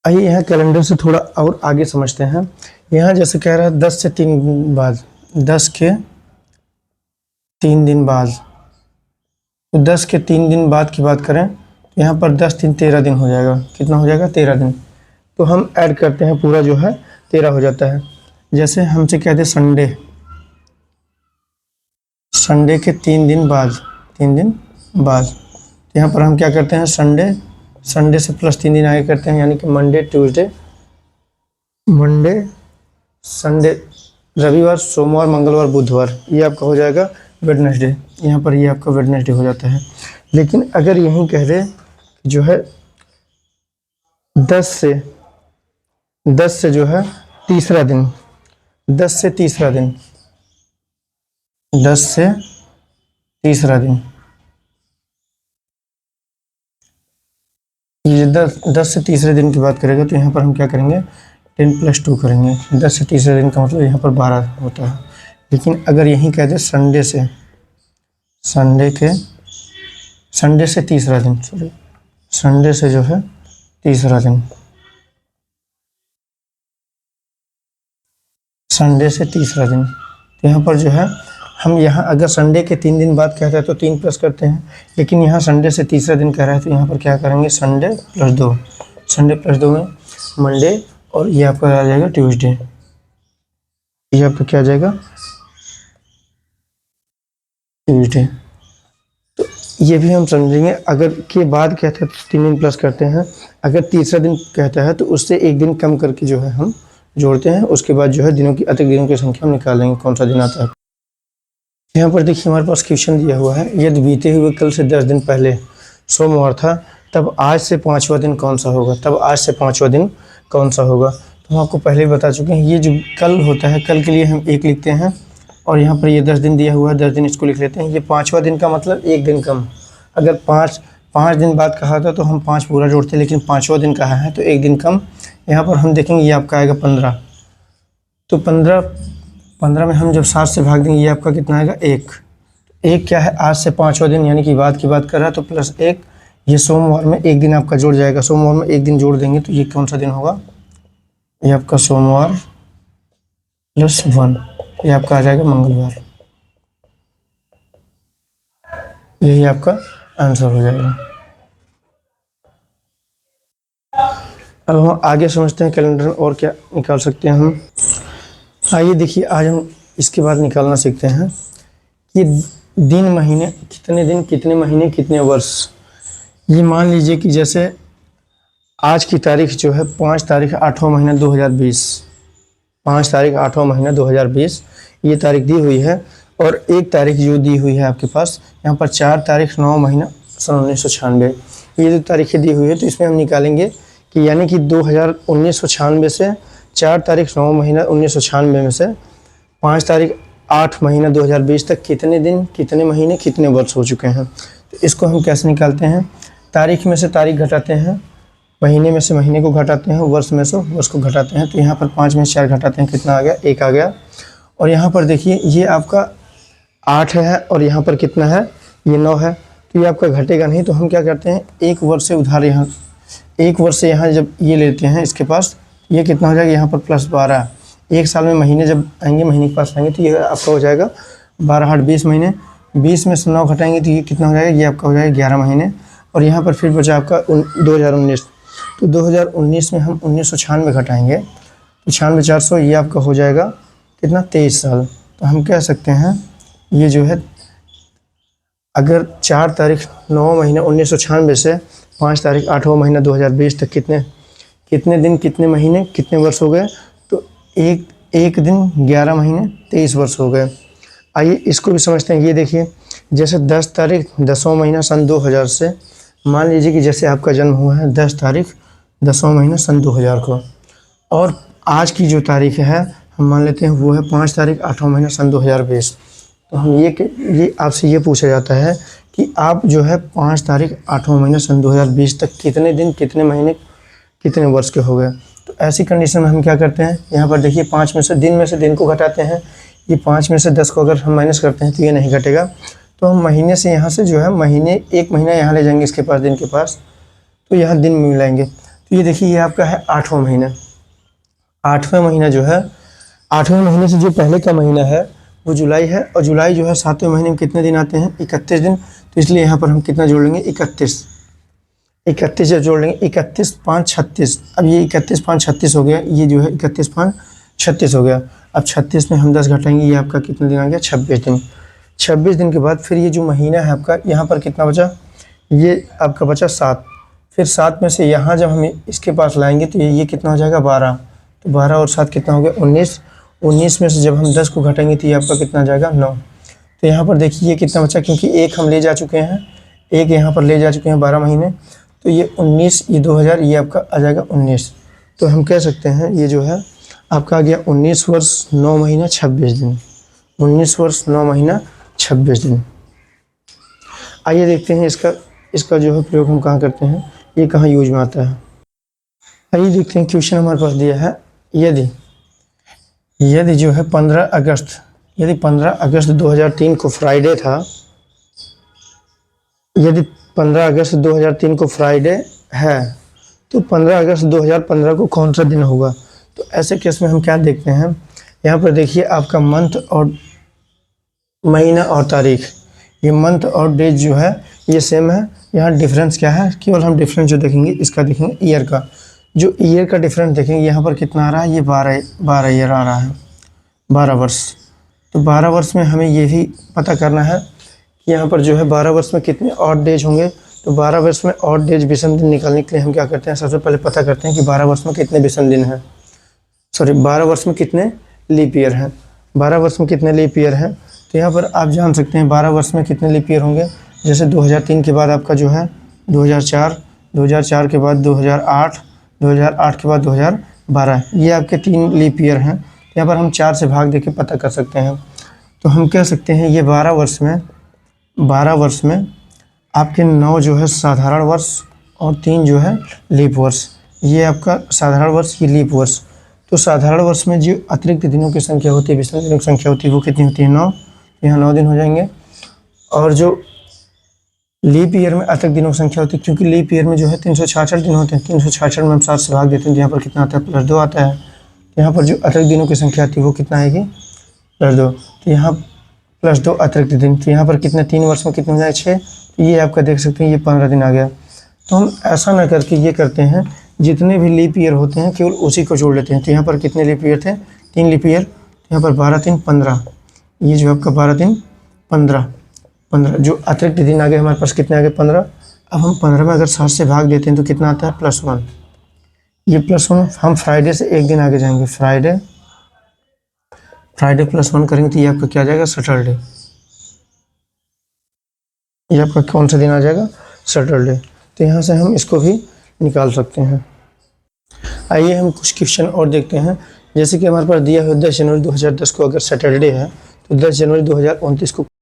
आइए यहाँ कैलेंडर से थोड़ा और आगे समझते हैं। यहाँ जैसे कह रहा है 10 से 3 दिन बाद, 10 के 3 दिन बाद, तो 10 के 3 दिन बाद की बात करें तो यहाँ पर 10 दिन 13 दिन हो जाएगा। कितना हो जाएगा? 13 दिन। तो हम ऐड करते हैं, पूरा जो है 13 हो जाता है। जैसे हमसे कहते हैं संडे, संडे के 3 दिन बाद, 3 दिन बाद, तो यहाँ पर हम क्या करते हैं? संडे, संडे से प्लस 3 दिन आगे करते हैं, यानी कि मंडे, ट्यूसडे, मंडे, संडे, रविवार, सोमवार, मंगलवार, बुधवार, ये आपका हो जाएगा वेडनेसडे। यहाँ पर ये आपका वेडनेसडे हो जाता है। लेकिन अगर यहीं कह दे जो है 10 से जो है तीसरा दिन, 10 से तीसरा दिन, 10 से तीसरा दिन, ये 10 से तीसरे दिन की बात करेगा तो यहाँ पर हम क्या करेंगे? 10 + 2 करेंगे। 10 से तीसरे दिन का मतलब यहाँ पर 12 होता है। लेकिन अगर यहीं कह दे संडे से, संडे से तीसरा दिन, सॉरी, संडे से जो है तीसरा दिन, संडे से तीसरा दिन, तो यहाँ पर जो है हम यहाँ अगर संडे के 3 दिन बाद कहते हैं तो 3 प्लस करते हैं, लेकिन यहाँ संडे से तीसरा दिन कह रहा है तो यहाँ पर क्या करेंगे? संडे + 2, संडे + 2 में मंडे, और ये आपका आ जाएगा ट्यूसडे। ये आपका क्या आ जाएगा? ट्यूसडे। तो ये भी हम समझेंगे। अगर के बाद कहते हैं तो 3 दिन प्लस करते हैं, अगर तीसरा दिन कहता है तो उससे 1 दिन कम करके जो है हम जोड़ते हैं। उसके बाद जो है दिनों की, अतिरिक्त दिनों की संख्या हम निकालेंगे कौन सा दिन आता है। यहाँ पर देखिए हमारे पास क्वेश्चन दिया हुआ है, यदि बीते हुए कल से 10 दिन पहले सोमवार था, तब आज से 5वां दिन कौन सा होगा? तब आज से 5वां दिन कौन सा होगा? तो हम आपको पहले ही बता चुके हैं। ये जो कल होता है, कल के लिए हम 1 लिखते हैं, और यहाँ पर ये 10 दिन दिया हुआ है, 10 दिन इसको लिख लेते हैं। ये 5वां दिन का मतलब 1 दिन कम। अगर 5 दिन बाद कहा था तो हम 5 पूरा जोड़ते, लेकिन 5वां दिन कहा है तो 1 दिन कम। यहाँ पर हम देखेंगे ये आपका आएगा 15। तो 15 में हम जब 7 से भाग देंगे, ये आपका कितना आएगा? 1। एक क्या है? आज से 5वां दिन, यानी कि बाद की बात कर रहा है, तो +1। ये सोमवार में 1 दिन आपका जुड़ जाएगा। सोमवार में 1 दिन जोड़ देंगे तो ये कौन सा दिन होगा? ये आपका सोमवार +1, ये आपका आ जाएगा मंगलवार। यही आपका आंसर हो जाएगा। अब हम आगे समझते हैं कैलेंडर में और क्या निकाल सकते हैं हम। आइए देखिए, आज हम इसके बाद निकालना सीखते हैं कि दिन, महीने, कितने दिन, कितने महीने, कितने वर्ष। ये मान लीजिए कि जैसे आज की तारीख जो है 5 तारीख 8वां महीना 2020, 5 तारीख 8वां महीना 2020 ये तारीख दी हुई है। और एक तारीख जो दी हुई है आपके पास यहाँ पर 4 तारीख 9 महीना सन 1996, ये जो तारीखें दी हुई है, तो इसमें हम निकालेंगे कि यानी कि 1996 से 4 तारीख 9 महीना 1996 में से 5 तारीख 8 महीना 2020 तक कितने दिन, कितने महीने, कितने वर्ष हो चुके हैं। तो इसको हम कैसे निकालते हैं? तारीख में से तारीख घटाते हैं, महीने में से महीने को घटाते हैं, वर्ष में से वर्ष को घटाते हैं। तो यहाँ पर 5 में से 4 घटाते हैं, कितना आ गया? 1 आ गया। और यहाँ पर देखिए ये आपका 8 है और यहाँ पर कितना है? ये 9 है। तो ये आपका घटेगा नहीं, तो हम क्या करते हैं? 1 वर्ष से उधार, यहाँ 1 वर्ष से यहाँ जब ये लेते हैं इसके पास, ये कितना हो जाएगा? यहाँ पर +12। 1 साल में महीने जब आएंगे, महीने के पास आएंगे, तो ये आपका हो जाएगा 12 8 20 महीने। 20 में से 9 घटाएंगे तो ये कितना हो जाएगा? ये आपका हो जाएगा 11 महीने। और यहाँ पर फिर बचा आपका 2019। तो 2019 में हम 1996 घटाएंगे तो 96 400, ये आपका हो जाएगा कितना? 23 साल। तो हम कह सकते हैं ये जो है, अगर 4 तारीख 9 महीना 1996 से 5 तारीख 8वां महीना 2020 तक कितने दिन, कितने महीने, कितने वर्ष हो गए? तो एक दिन 11 महीने 23 वर्ष हो गए। आइए इसको भी समझते हैं। ये देखिए, जैसे 10 तारीख 10वां महीना सन 2000 से, मान लीजिए कि जैसे आपका जन्म हुआ है 10 तारीख 10वां महीना सन 2000 को, और आज की जो तारीख है हम मान लेते हैं वो है 5 तारीख 8वां महीना सन 2020। तो हम ये आपसे ये पूछा जाता है कि आप जो है 5 तारीख 8वां महीना सन 2020 तक कितने दिन, कितने महीने, कितने वर्ष के हो गए। तो ऐसी कंडीशन में हम क्या करते हैं? यहाँ पर देखिए 5 में से दिन को घटाते हैं। ये 5 में से 10 को अगर हम माइनस करते हैं तो ये नहीं घटेगा। तो हम महीने से यहाँ से जो है महीने, 1 महीना यहाँ ले जाएंगे इसके पास, दिन के पास, तो यहाँ दिन मिलाएंगे। तो ये देखिए ये आपका है 8वां महीना। 8वां महीना जो है, 8वें महीने से जो पहले का महीना है वो जुलाई है, और जुलाई जो है 7वें महीने में कितने दिन आते हैं? 31 दिन। तो इसलिए यहाँ पर हम कितना जोड़ लेंगे? 31। 31 जब जोड़ लेंगे, 31 5 36। अब ये 31 5 36 हो गया, ये जो है 31 5 36 हो गया। अब 36 में हम 10 घटाएंगे, ये आपका कितना दिन आ गया? 26 दिन। 26 दिन के बाद फिर ये जो महीना है आपका, यहाँ पर कितना बचा? ये आपका बचा 7। फिर 7 में से यहाँ जब हम इसके पास लाएंगे तो ये कितना हो जाएगा? 12। तो 12 और 7 कितना हो गया? 19। 19 में से जब हम 10 को घटाएंगे तो ये आपका कितना आ जाएगा? 9। तो यहाँ पर देखिए ये कितना बचा, क्योंकि एक हम ले जा चुके हैं, एक यहाँ पर ले जा चुके हैं 12 महीने, तो ये 19, ये 2000, ये आपका आ जाएगा 19। तो हम कह सकते हैं ये जो है आपका आ गया 19 वर्ष 9 महीना 26 दिन। 19 वर्ष 9 महीना 26 दिन। आइए देखते हैं इसका जो है प्रयोग हम कहाँ करते हैं, ये कहाँ यूज में आता है। आइए देखते हैं, क्वेश्चन हमारे पास दिया है, यदि जो है 15 अगस्त, यदि 15 अगस्त 2003 को फ्राइडे था, यदि 15 अगस्त 2003 को फ्राइडे है, तो 15 अगस्त 2015 को कौन सा दिन होगा? तो ऐसे केस में हम क्या देखते हैं, यहाँ पर देखिए आपका मंथ और महीना और तारीख, ये मंथ और डेट जो है ये सेम है। यहाँ डिफरेंस क्या है? केवल हम डिफरेंस जो देखेंगे इसका देखेंगे ईयर का। जो ईयर का डिफरेंस देखेंगे यहाँ पर कितना आ रहा है? ये 12 ईयर आ रहा है, 12 वर्ष। तो 12 वर्ष में हमें ये भी पता करना है कि यहाँ पर जो है 12 वर्ष में कितने ऑड डेज होंगे। तो 12 वर्ष में ऑड डेज विषम दिन निकालने के लिए हम क्या करते हैं, सबसे पहले पता करते हैं कि 12 वर्ष में कितने विषम दिन हैं, 12 वर्ष में कितने लीप ईयर हैं। 12 वर्ष में कितने लीप ईयर हैं, तो यहाँ पर आप जान सकते हैं 12 वर्ष में कितने लीप ईयर होंगे। जैसे 2003 के बाद आपका जो है 2004, 2004 के बाद 2008, 2008 के बाद 2012, ये आपके 3 लीप ईयर हैं। यहाँ पर हम 4 से भाग देके पता कर सकते हैं। तो हम कह सकते हैं ये 12 वर्ष में आपके 9 जो है साधारण वर्ष और 3 जो है लीप वर्ष। ये आपका साधारण वर्ष, ये लीप वर्ष। तो साधारण वर्ष में जो अतिरिक्त दिनों की संख्या होती है, विषम दिनों की संख्या होती है, वो कितनी होती है? 9। यहाँ 9 दिन हो जाएंगे। और जो लीप ईयर में अतिरिक्त दिनों की संख्या होती है, क्योंकि लीप ईयर में जो है 366 दिन होते हैं, 366 में हम 7 से भाग देते हैं, तो यहाँ पर कितना आता है? +2 आता है। तो यहाँ पर जो अतिरिक्त दिनों की संख्या आती है वो कितना आएगी? +2। तो यहाँ +2 अतिरिक्त दिन, तो यहाँ पर कितने 3 वर्ष में कितने हो जाए? 6। तो ये आपका देख सकते हैं ये 15 दिन आ गया। तो हम ऐसा ना करके ये करते हैं, जितने भी लीप ईयर होते हैं केवल उसी को जोड़ लेते हैं। तो यहाँ पर कितने लीप ईयर थे? 3 लीप ईयर। तो यहाँ पर 12 3 15, ये जो आपका 12 3 15, जो अतिरिक्त दिन आ गए हमारे पास कितने आ गए? 15। अब हम 15 में अगर 7 से भाग देते हैं तो कितना आता है? +1। ये +1 हम फ्राइडे से एक दिन आगे जाएंगे, फ्राइडे +1 करेंगे तो ये आपका क्या आ जाएगा? सैटरडे। ये आपका कौन सा दिन आ जाएगा? सैटरडे। तो यहाँ से हम इसको भी निकाल सकते हैं। आइए हम कुछ क्वेश्चन और देखते हैं। जैसे कि हमारे पास दिया है 10 जनवरी 2010 को अगर सैटरडे है, तो 10 जनवरी 2029 को